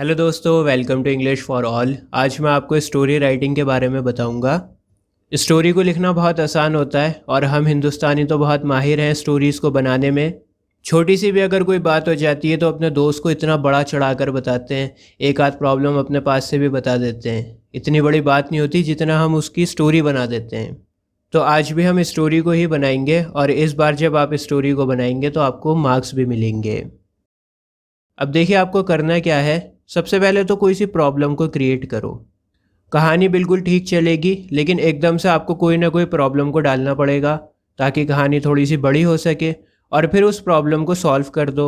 Hello दोस्तों, welcome to English for all. आज मैं आपको स्टोरी राइटिंग के बारे में बताऊंगा। स्टोरी को लिखना बहुत आसान होता है और हम हिंदुस्तानी तो बहुत माहिर हैं स्टोरीज़ को बनाने में। छोटी सी भी अगर कोई बात हो जाती है तो अपने दोस्त को इतना बड़ा चढ़ाकर बताते हैं, एक आध प्रॉब्लम अपने पास से भी बता देते हैं। इतनी बड़ी बात नहीं होती जितना हम उसकी स्टोरी बना देते हैं। तो आज भी हम स्टोरी को ही बनाएंगे और इस बार जब आप स्टोरी को बनाएंगे तो आपको मार्क्स भी मिलेंगे। अब देखिए आपको करना क्या है। सबसे पहले तो कोई सी प्रॉब्लम को क्रिएट करो। कहानी बिल्कुल ठीक चलेगी लेकिन एकदम से आपको कोई ना कोई प्रॉब्लम को डालना पड़ेगा ताकि कहानी थोड़ी सी बड़ी हो सके, और फिर उस प्रॉब्लम को सॉल्व कर दो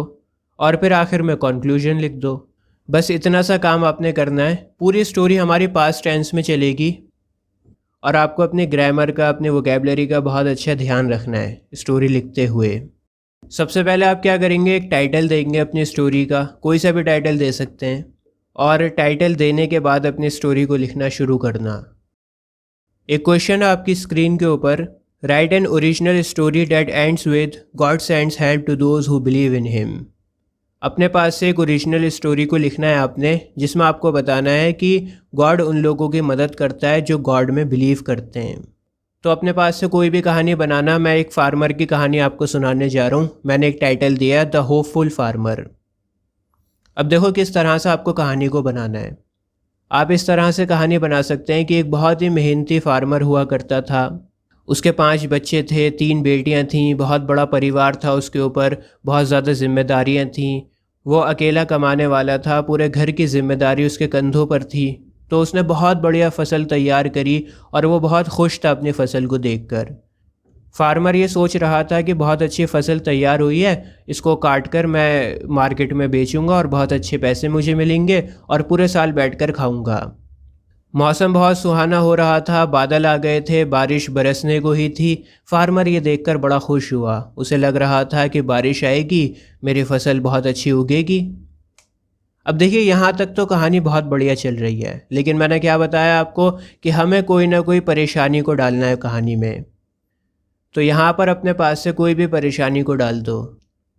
और फिर आखिर में कंक्लूजन लिख दो। बस इतना सा काम आपने करना है। पूरी स्टोरी हमारी पास्ट टेंस में चलेगी और आपको अपने ग्रामर का, अपने वोकेबलरी का बहुत अच्छा ध्यान रखना है स्टोरी लिखते हुए। सबसे पहले आप क्या करेंगे, एक टाइटल देंगे अपनी स्टोरी का, कोई सा भी टाइटल दे सकते हैं। और टाइटल देने के बाद अपनी स्टोरी को लिखना शुरू करना। एक क्वेश्चन है आपकी स्क्रीन के ऊपर, write an original story that ends with God sends help to those who believe in him. अपने पास से एक ओरिजिनल स्टोरी को लिखना है आपने, जिसमें आपको बताना है कि गॉड उन लोगों की मदद करता है जो गॉड में बिलीव करते हैं। तो अपने पास से कोई भी कहानी बनाना। मैं एक फार्मर की कहानी आपको सुनाने जा रहा हूँ। मैंने एक टाइटल दिया है द होपफुल फार्मर। अब देखो किस तरह से आपको कहानी को बनाना है। आप इस तरह से कहानी बना सकते हैं कि एक बहुत ही मेहनती फार्मर हुआ करता था। उसके 5 बच्चे थे, 3 बेटियां थीं, बहुत बड़ा परिवार था उसके ऊपर, बहुत ज़्यादा जिम्मेदारियां थीं। वो अकेला कमाने वाला था, पूरे घर की जिम्मेदारी उसके कंधों पर थी। तो उसने बहुत बढ़िया फसल तैयार करी और वो बहुत खुश था अपनी फसल को देखकर। फार्मर ये सोच रहा था कि बहुत अच्छी फसल तैयार हुई है, इसको काट कर मैं मार्केट में बेचूंगा और बहुत अच्छे पैसे मुझे मिलेंगे और पूरे साल बैठकर खाऊंगा। मौसम बहुत सुहाना हो रहा था, बादल आ गए थे, बारिश बरसने को ही थी। फार्मर ये देखकर बड़ा खुश हुआ। उसे लग रहा था कि बारिश आएगी, मेरी फसल बहुत अच्छी उगेगी। अब देखिए यहाँ तक तो कहानी बहुत बढ़िया चल रही है, लेकिन मैंने क्या बताया आपको कि हमें कोई ना कोई परेशानी को डालना है कहानी में। तो यहाँ पर अपने पास से कोई भी परेशानी को डाल दो।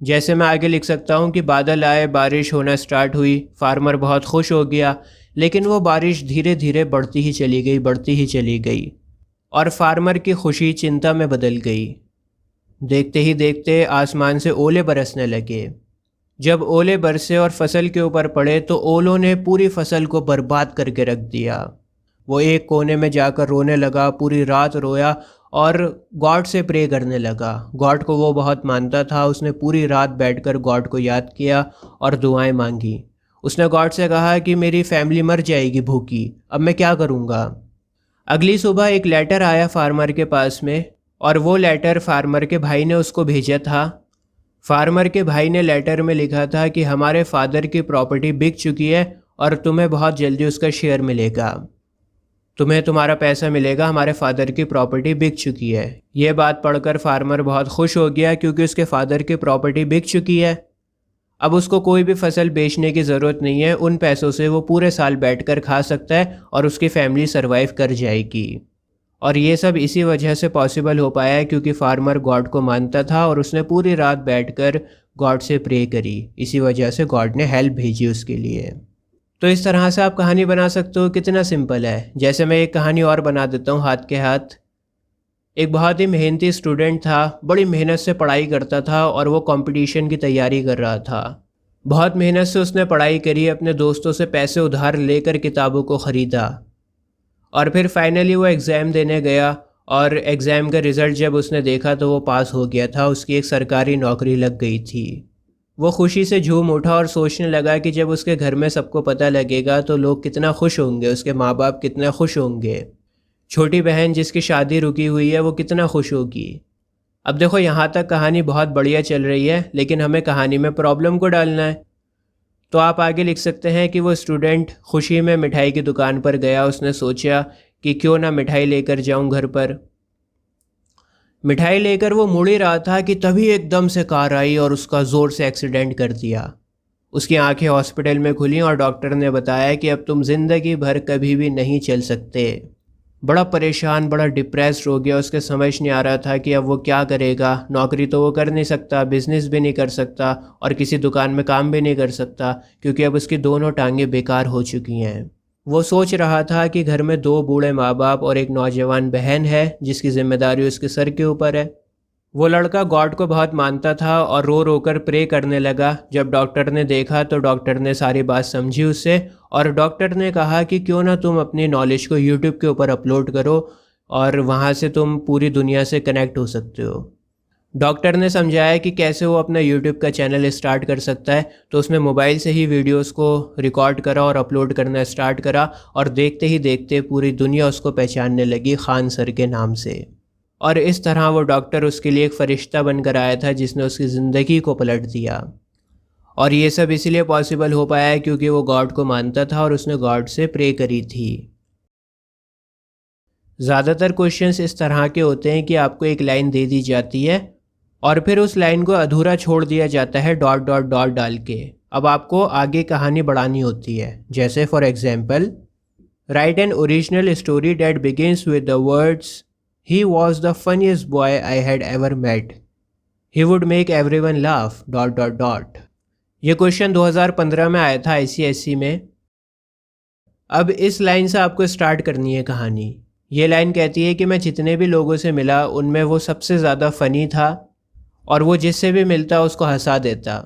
जैसे मैं आगे लिख सकता हूँ कि बादल आए, बारिश होना स्टार्ट हुई, फार्मर बहुत खुश हो गया, लेकिन वो बारिश धीरे धीरे बढ़ती ही चली गई, बढ़ती ही चली गई और फार्मर की खुशी चिंता में बदल गई। देखते ही देखते आसमान से ओले बरसने लगे। जब ओले बरसे और फसल के ऊपर पड़े तो ओलों ने पूरी फसल को बर्बाद करके रख दिया। वो एक कोने में जाकर रोने लगा, पूरी रात रोया और गॉड से प्रे करने लगा। गॉड को वो बहुत मानता था। उसने पूरी रात बैठकर गॉड को याद किया और दुआएं मांगी। उसने गॉड से कहा कि मेरी फैमिली मर जाएगी भूखी, अब मैं क्या करूँगा। अगली सुबह एक लेटर आया फार्मर के पास में और वो लेटर फार्मर के भाई ने उसको भेजा था। फार्मर के भाई ने लेटर में लिखा था कि हमारे फादर की प्रॉपर्टी बिक चुकी है और तुम्हें बहुत जल्दी उसका शेयर मिलेगा, तुम्हें तुम्हारा पैसा मिलेगा, हमारे फादर की प्रॉपर्टी बिक चुकी है। यह बात पढ़कर फार्मर बहुत खुश हो गया क्योंकि उसके फादर की प्रॉपर्टी बिक चुकी है। अब उसको कोई भी फसल बेचने की ज़रूरत नहीं है। उन पैसों से वो पूरे साल बैठकर खा सकता है और उसकी फैमिली सरवाइव कर जाएगी। और ये सब इसी वजह से पॉसिबल हो पाया है क्योंकि फार्मर गॉड को मानता था और उसने पूरी रात बैठकर गॉड से प्रे करी। इसी वजह से गॉड ने हेल्प भेजी उसके लिए। तो इस तरह से आप कहानी बना सकते हो। कितना सिंपल है। जैसे मैं एक कहानी और बना देता हूँ हाथ के हाथ। एक बहुत ही मेहनती स्टूडेंट था, बड़ी मेहनत से पढ़ाई करता था और वो कंपटीशन की तैयारी कर रहा था। बहुत मेहनत से उसने पढ़ाई करी, अपने दोस्तों से पैसे उधार लेकर किताबों को ख़रीदा और फिर फाइनली वो एग्ज़ाम देने गया और एग्ज़ाम का रिज़ल्ट जब उसने देखा तो वो पास हो गया था। उसकी एक सरकारी नौकरी लग गई थी। वो खुशी से झूम उठा और सोचने लगा कि जब उसके घर में सबको पता लगेगा तो लोग कितना खुश होंगे, उसके माँ बाप कितना खुश होंगे, छोटी बहन जिसकी शादी रुकी हुई है वो कितना खुश होगी। अब देखो यहाँ तक कहानी बहुत बढ़िया चल रही है, लेकिन हमें कहानी में प्रॉब्लम को डालना है। तो आप आगे लिख सकते हैं कि वो स्टूडेंट खुशी में मिठाई की दुकान पर गया। उसने सोचा कि क्यों ना मिठाई लेकर जाऊं घर पर। मिठाई लेकर वो मुड़ ही रहा था कि तभी एकदम से कार आई और उसका ज़ोर से एक्सीडेंट कर दिया। उसकी आंखें हॉस्पिटल में खुली और डॉक्टर ने बताया कि अब तुम ज़िंदगी भर कभी भी नहीं चल सकते। बड़ा परेशान, बड़ा डिप्रेस्ड हो गया। उसके समझ नहीं आ रहा था कि अब वो क्या करेगा। नौकरी तो वो कर नहीं सकता, बिजनेस भी नहीं कर सकता और किसी दुकान में काम भी नहीं कर सकता, क्योंकि अब उसकी दोनों टांगें बेकार हो चुकी हैं। वो सोच रहा था कि घर में 2 बूढ़े माँ बाप और एक नौजवान बहन है जिसकी जिम्मेदारी उसके सर के ऊपर है। वो लड़का गॉड को बहुत मानता था और रो रो कर प्रे करने लगा। जब डॉक्टर ने देखा तो डॉक्टर ने सारी बात समझी उससे, और डॉक्टर ने कहा कि क्यों ना तुम अपनी नॉलेज को यूट्यूब के ऊपर अपलोड करो और वहाँ से तुम पूरी दुनिया से कनेक्ट हो सकते हो। डॉक्टर ने समझाया कि कैसे वो अपना यूट्यूब का चैनल स्टार्ट कर सकता है। तो उसने मोबाइल से ही वीडियोस को रिकॉर्ड करा और अपलोड करना स्टार्ट करा, और देखते ही देखते पूरी दुनिया उसको पहचानने लगी खान सर के नाम से। और इस तरह वो डॉक्टर उसके लिए एक फ़रिश्ता बनकर आया था जिसने उसकी ज़िंदगी को पलट दिया। और ये सब इसलिए पॉसिबल हो पाया है क्योंकि वो गॉड को मानता था और उसने गॉड से प्रे करी थी। ज़्यादातर क्वेश्चंस इस तरह के होते हैं कि आपको एक लाइन दे दी जाती है और फिर उस लाइन को अधूरा छोड़ दिया जाता है डॉट डॉट डॉट डाल के। अब आपको आगे कहानी बढ़ानी होती है। जैसे for example, write an original story that begins with the words He was the funniest boy I had ever met. He would make everyone laugh. ... ये क्वेश्चन 2015 में आया था ICSE में। अब इस लाइन से आपको स्टार्ट करनी है कहानी। ये लाइन कहती है कि मैं जितने भी लोगों से मिला उनमें वो सबसे ज़्यादा फ़नी था और वो जिससे भी मिलता उसको हंसा देता।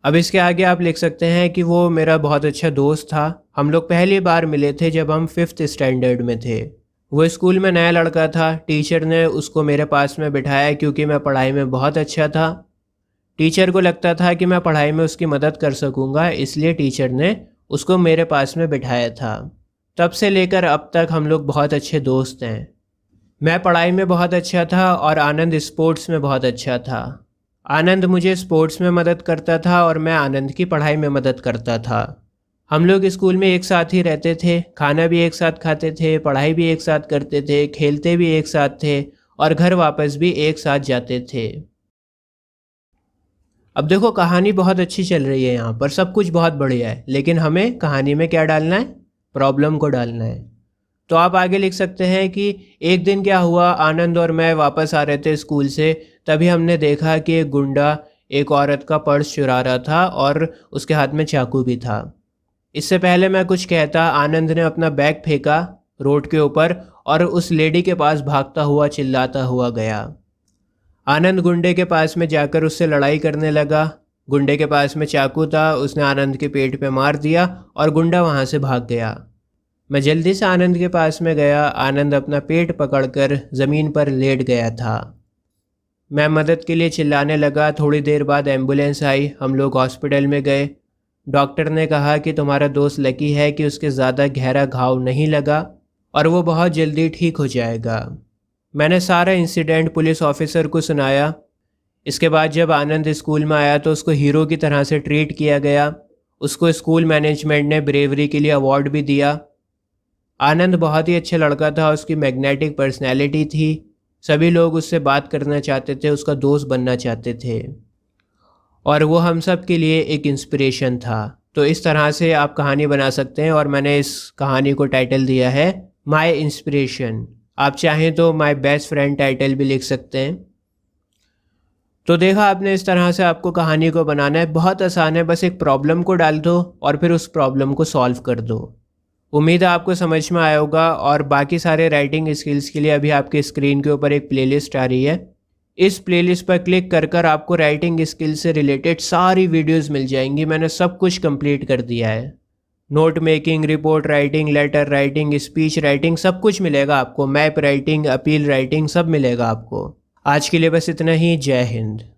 अब इसके आगे आप लिख सकते हैं कि वो मेरा बहुत अच्छा दोस्त था। हम लोग पहली बार मिले थे जब हम 5th स्टैंडर्ड में थे। वो स्कूल में नया लड़का था। टीचर ने उसको मेरे पास में बिठाया क्योंकि मैं पढ़ाई में बहुत अच्छा था। टीचर को लगता था कि मैं पढ़ाई में उसकी मदद कर सकूंगा, इसलिए टीचर ने उसको मेरे पास में बिठाया था। तब से लेकर अब तक हम लोग बहुत अच्छे दोस्त हैं। मैं पढ़ाई में बहुत अच्छा था और आनंद स्पोर्ट्स में बहुत अच्छा था। आनंद मुझे स्पोर्ट्स में मदद करता था और मैं आनंद की पढ़ाई में मदद करता था। हम लोग स्कूल में एक साथ ही रहते थे, खाना भी एक साथ खाते थे, पढ़ाई भी एक साथ करते थे, खेलते भी एक साथ थे और घर वापस भी एक साथ जाते थे। अब देखो, कहानी बहुत अच्छी चल रही है यहाँ पर, सब कुछ बहुत बढ़िया है, लेकिन हमें कहानी में क्या डालना है? प्रॉब्लम को डालना है। तो आप आगे लिख सकते हैं कि एक दिन क्या हुआ, आनंद और मैं वापस आ रहे थे स्कूल से, तभी हमने देखा कि एक गुंडा एक औरत का पर्स चुरा रहा था और उसके हाथ में चाकू भी था। इससे पहले मैं कुछ कहता, आनंद ने अपना बैग फेंका रोड के ऊपर और उस लेडी के पास भागता हुआ चिल्लाता हुआ गया। आनंद गुंडे के पास में जाकर उससे लड़ाई करने लगा। गुंडे के पास में चाकू था, उसने आनंद के पेट पे मार दिया और गुंडा वहाँ से भाग गया। मैं जल्दी से आनंद के पास में गया। आनंद अपना पेट पकड़कर ज़मीन पर लेट गया था। मैं मदद के लिए चिल्लाने लगा। थोड़ी देर बाद एम्बुलेंस आई, हम लोग हॉस्पिटल में गए। डॉक्टर ने कहा कि तुम्हारा दोस्त लकी है कि उसके ज़्यादा गहरा घाव नहीं लगा और वो बहुत जल्दी ठीक हो जाएगा। मैंने सारा इंसिडेंट पुलिस ऑफिसर को सुनाया। इसके बाद जब आनंद स्कूल में आया तो उसको हीरो की तरह से ट्रीट किया गया। उसको स्कूल मैनेजमेंट ने ब्रेवरी के लिए अवार्ड भी दिया। आनंद बहुत ही अच्छा लड़का था, उसकी मैग्नेटिक पर्सनैलिटी थी। सभी लोग उससे बात करना चाहते थे, उसका दोस्त बनना चाहते थे और वो हम सब के लिए एक इंस्पिरेशन था। तो इस तरह से आप कहानी बना सकते हैं और मैंने इस कहानी को टाइटल दिया है माय इंस्पिरेशन। आप चाहें तो माय बेस्ट फ्रेंड टाइटल भी लिख सकते हैं। तो देखा आपने, इस तरह से आपको कहानी को बनाना है। बहुत आसान है, बस एक प्रॉब्लम को डाल दो और फिर उस प्रॉब्लम को सॉल्व कर दो। उम्मीद है आपको समझ में आया होगा। और बाकी सारे राइटिंग स्किल्स के लिए अभी आपके स्क्रीन के ऊपर एक प्लेलिस्ट आ रही है। इस प्लेलिस्ट पर क्लिक कर आपको राइटिंग स्किल से रिलेटेड सारी वीडियोस मिल जाएंगी। मैंने सब कुछ कंप्लीट कर दिया है। Note making, report writing, letter writing, speech writing, सब कुछ मिलेगा आपको। मैप राइटिंग, अपील राइटिंग, सब मिलेगा आपको। आज के लिए बस इतना ही। जय हिंद।